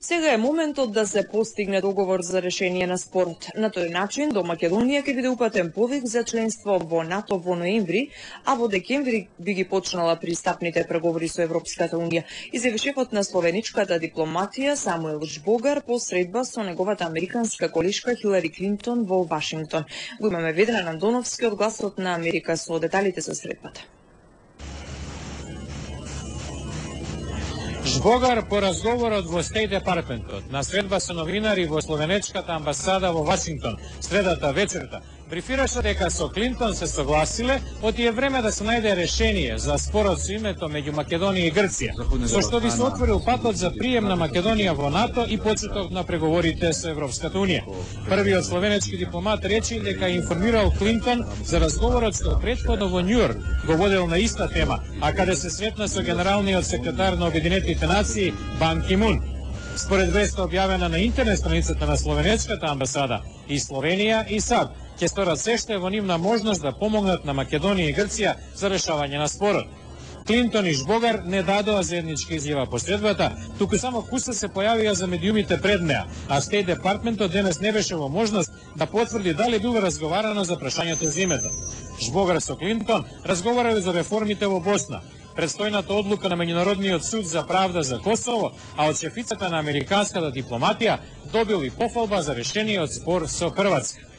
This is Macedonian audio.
Сега е моментот да се постигне договор за решение на спорот. На тој начин до Македонија ќе биде упатен повик за членство во НАТО во ноември, а во декември би ги почнала пристапните преговори со Европската унија. Изјави шефот на словеничката дипломатија Самуел Жбогар по средба со неговата американска колешка Хилари Клинтон во Вашингтон. Го имаме Ведран Андоновски од Гласот на Америка со деталите за средбата. Жбогар по разговорот во Стејт Департментот на средба со новинари во словенечката амбасада во Вашингтон средата вечерта брифираше дека со Клинтон се согласиле оти е време да се најде решение за спорот со името меѓу Македонија и Грција, со што би се отворил патот за прием на Македонија во НАТО и почеток на преговорите со Европската унија. Првиот словенечки дипломат рече дека информирал Клинтон за разговорот што претходно во Њујорк го водел на иста тема, а каде се сретна со генералниот секретар на Обединетите нации Бан Ки Мун. Според веста објавена на интернет страницата на словенечката амбасада, и Словенија и САД ќе сторат се што е во нивна можност да помогнат на Македонија и Грција за решавање на спорот. Клинтон и Жбогар не дадоа заедничка изјава по средбата, туку само куса се појавија за медиумите пред неа, а Стејт Департментот денес не беше во можност да потврди дали било разговарано за прашањето за името. Жбогар со Клинтон разговарале за реформите во Босна, предстојната одлука на Меѓународниот суд за правда за Косово, а од шефицата на американската дипломатија добил и пофалба за решениот спор со Хрватска.